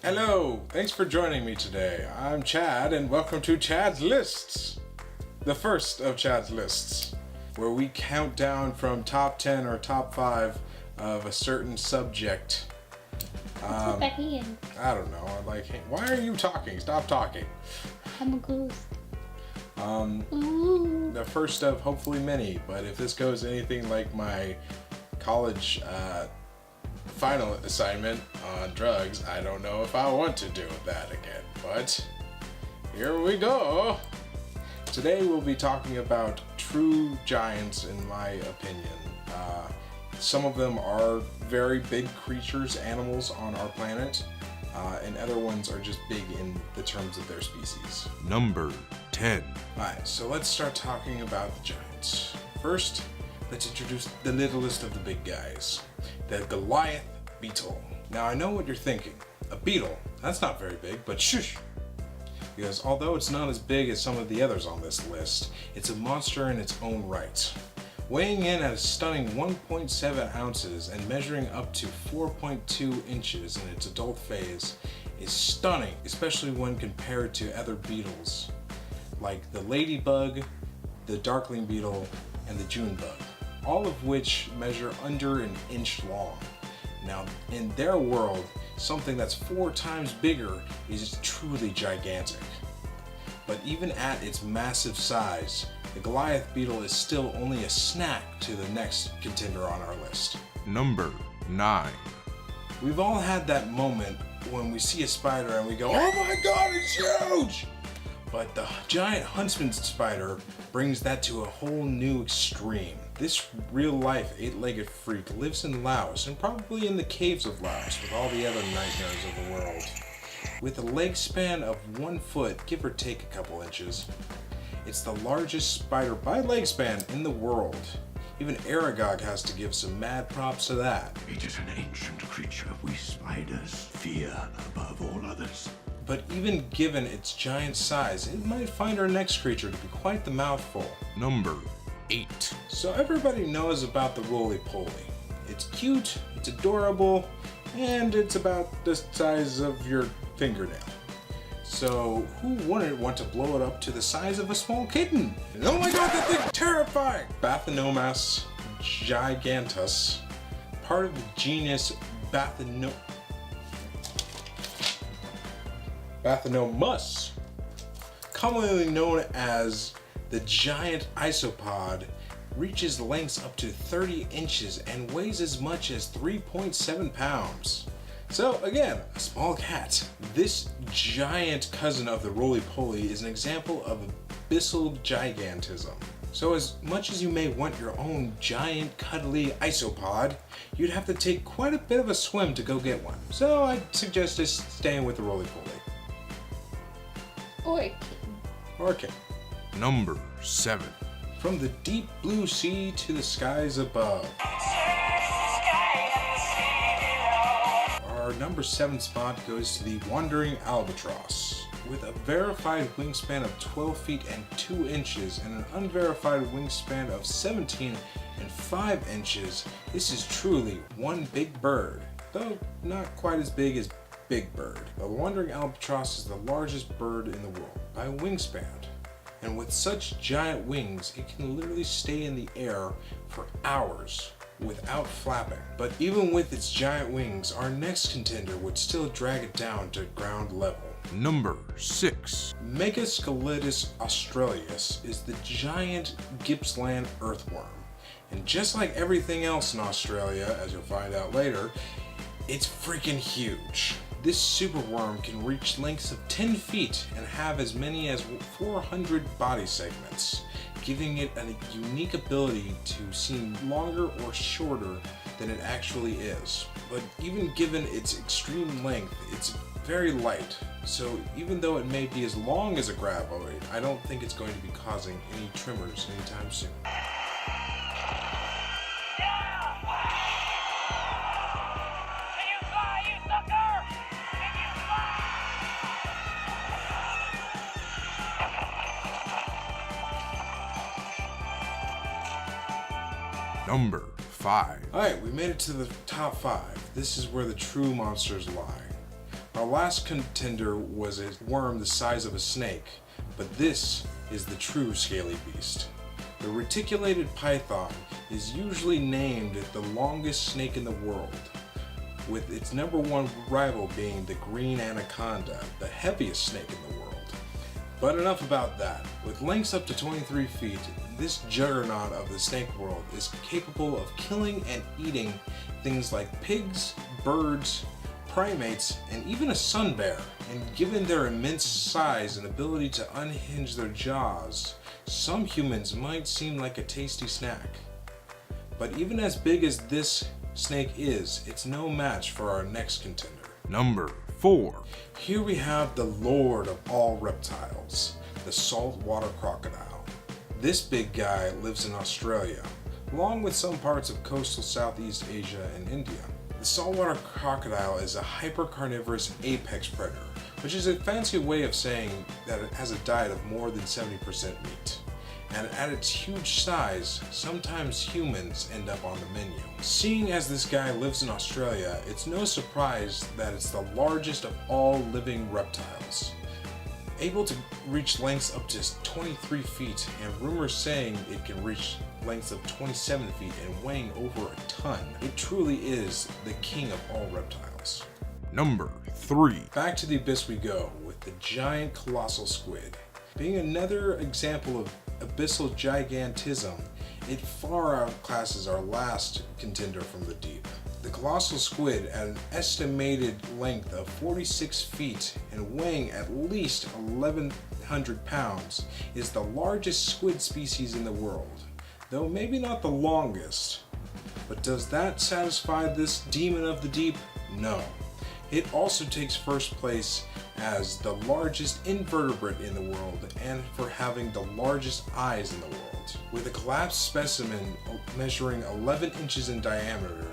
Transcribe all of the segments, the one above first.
Hello, thanks for joining me today. I'm Chad and welcome to Chad's Lists. The first of Chad's Lists, where we count down from top 10 or top 5 of a certain subject. Becky. I don't know, why are you talking? Stop talking. I'm a ghost. The first of hopefully many, but if this goes anything like my college final assignment on drugs, I don't know if I want to do that again, but here we go. Today we'll be talking about true giants in my opinion. Some of them are very big creatures, animals on our planet, and other ones are just big in the terms of their species. Number 10. Alright, so let's start talking about the giants. First, let's introduce the littlest of the big guys, the Goliath Beetle. Now I know what you're thinking. A beetle? That's not very big, but shush! Because although it's not as big as some of the others on this list, it's a monster in its own right. Weighing in at a stunning 1.7 ounces and measuring up to 4.2 inches in its adult phase is stunning, especially when compared to other beetles, like the ladybug, the darkling beetle, and the June bug, all of which measure under an inch long. Now, in their world, something that's 4 times bigger is truly gigantic. But even at its massive size, the Goliath Beetle is still only a snack to the next contender on our list. Number 9. We've all had that moment when we see a spider and we go, "Oh my god, it's huge!" But the giant huntsman spider brings that to a whole new extreme. This real-life 8-legged freak lives in Laos and probably in the caves of Laos with all the other nightmares of the world. With a leg span of 1 foot, give or take a couple inches, it's the largest spider by leg span in the world. Even Aragog has to give some mad props to that. It is an ancient creature we spiders fear above all others. But even given its giant size, it might find our next creature to be quite the mouthful. Number 8. So everybody knows about the roly-poly. It's cute, it's adorable, and it's about the size of your fingernail. So who wouldn't want to blow it up to the size of a small kitten? And oh my god, that thing's terrifying! Bathanomas gigantus, part of the genus Bathanomus, commonly known as the giant isopod, reaches lengths up to 30 inches and weighs as much as 3.7 pounds. So again, a small cat. This giant cousin of the roly-poly is an example of abyssal gigantism. So as much as you may want your own giant cuddly isopod, you'd have to take quite a bit of a swim to go get one. So I'd suggest just staying with the roly-poly. Or a kitten. Or a kitten. Number 7. From the deep blue sea to the skies above. Our number 7 spot goes to the wandering albatross. With a verified wingspan of 12 feet and 2 inches and an unverified wingspan of 17 and 5 inches, this is truly one big bird, though not quite as big as Big Bird. The wandering albatross is the largest bird in the world by wingspan. And with such giant wings, it can literally stay in the air for hours without flapping. But even with its giant wings, our next contender would still drag it down to ground level. Number 6. Magus australis is the giant Gippsland earthworm. And just like everything else in Australia, as you'll find out later, it's freaking huge. This superworm can reach lengths of 10 feet and have as many as 400 body segments, giving it a unique ability to seem longer or shorter than it actually is. But even given its extreme length, it's very light. So even though it may be as long as a graboid, I don't think it's going to be causing any tremors anytime soon. Number 5. Alright, we made it to the top 5. This is where the true monsters lie. Our Our last contender was a worm the size of a snake, but this is the true scaly beast. The reticulated python is usually named the longest snake in the world, with its number one rival being the green anaconda, the heaviest snake in the world. But enough about that. With lengths up to 23 feet, this juggernaut of the snake world is capable of killing and eating things like pigs, birds, primates, and even a sun bear. And given their immense size and ability to unhinge their jaws, some humans might seem like a tasty snack. But even as big as this snake is, it's no match for our next contender. Number 4. Here we have the lord of all reptiles, the saltwater crocodile. This big guy lives in Australia, along with some parts of coastal Southeast Asia and India. The saltwater crocodile is a hypercarnivorous apex predator, which is a fancy way of saying that it has a diet of more than 70% meat. And at its huge size, sometimes humans end up on the menu. Seeing as this guy lives in Australia, it's no surprise that it's the largest of all living reptiles. Able to reach lengths up to 23 feet, and rumors saying it can reach lengths of 27 feet and weighing over a ton. It truly is the king of all reptiles. Number 3. Back to the abyss we go with the giant colossal squid. Being another example of abyssal gigantism, it far outclasses our last contender from the deep. The colossal squid, at an estimated length of 46 feet and weighing at least 1,100 pounds, is the largest squid species in the world. Though maybe not the longest. But does that satisfy this demon of the deep? No. It also takes first place as the largest invertebrate in the world and for having the largest eyes in the world. With a collapsed specimen measuring 11 inches in diameter,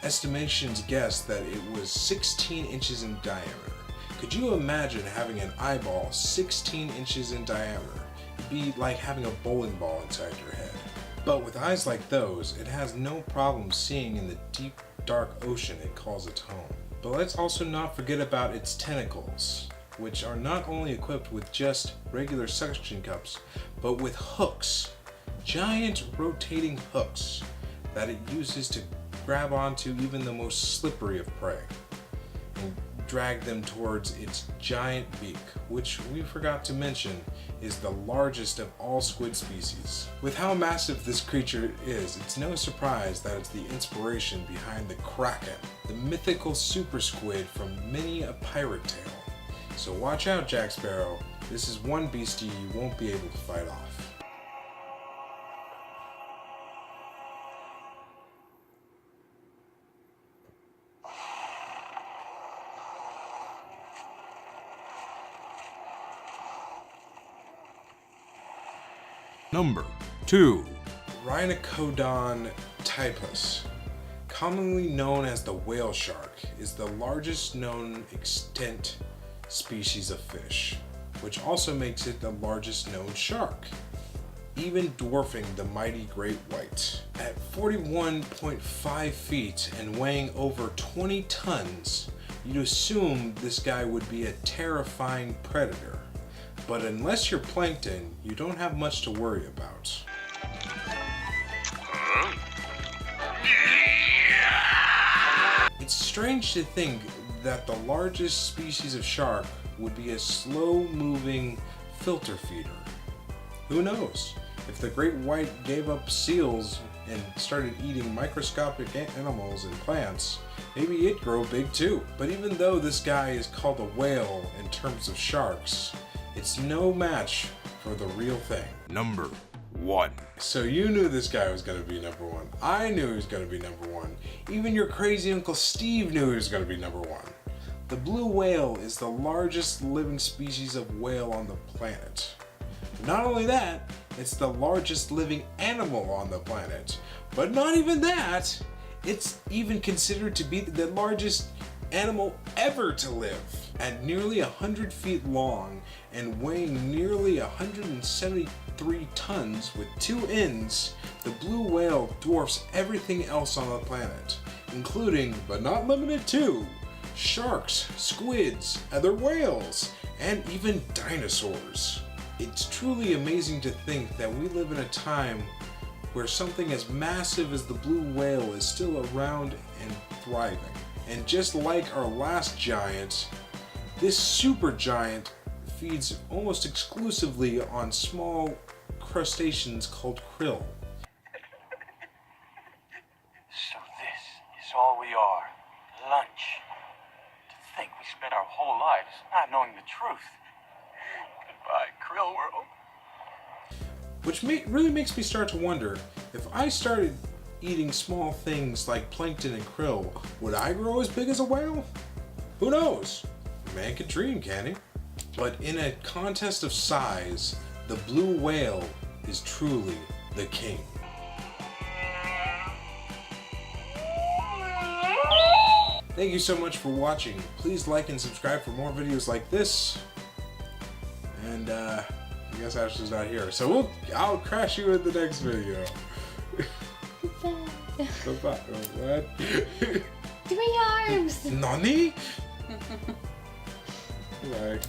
estimations guess that it was 16 inches in diameter. Could you imagine having an eyeball 16 inches in diameter? It'd be like having a bowling ball inside your head. But with eyes like those, it has no problem seeing in the deep, dark ocean it calls its home. But let's also not forget about its tentacles, which are not only equipped with just regular suction cups, but with hooks, giant rotating hooks that it uses to grab onto even the most slippery of prey and drag them towards its giant beak, which we forgot to mention is the largest of all squid species. With how massive this creature is, it's no surprise that it's the inspiration behind the Kraken, the mythical super squid from many a pirate tale. So watch out, Jack Sparrow. This is one beastie you won't be able to fight off. Number 2. Rhinocodon typus, commonly known as the whale shark, is the largest known extant species of fish, which also makes it the largest known shark, even dwarfing the mighty great white. At 41.5 feet and weighing over 20 tons, you'd assume this guy would be a terrifying predator. But unless you're plankton, you don't have much to worry about. It's strange to think that the largest species of shark would be a slow-moving filter feeder. Who knows? If the great white gave up seals and started eating microscopic animals and plants, maybe it'd grow big too. But even though this guy is called a whale in terms of sharks, it's no match for the real thing. Number 1. So you knew this guy was going to be number 1. I knew he was going to be number 1. Even your crazy Uncle Steve knew he was going to be number 1. The blue whale is the largest living species of whale on the planet. Not only that, it's the largest living animal on the planet. But not even that, it's even considered to be the largest animal ever to live. At nearly 100 feet long and weighing nearly 173 tons with 2 ends, the blue whale dwarfs everything else on the planet, including, but not limited to, sharks, squids, other whales, and even dinosaurs. It's truly amazing to think that we live in a time where something as massive as the blue whale is still around and thriving. And just like our last giant, this supergiant feeds almost exclusively on small crustaceans called krill. So this is all we are. Lunch. To think we spent our whole lives not knowing the truth. Goodbye, Krill World. Which really makes me start to wonder, if I started eating small things like plankton and krill, would I grow as big as a whale? Who knows? Man can dream, can he? But in a contest of size, the blue whale is truly the king. Thank you so much for watching. Please like and subscribe for more videos like this. And I guess Ashley's not here, so I'll crash you in the next video. Bye-bye. What? 3 arms! Nani? Bye.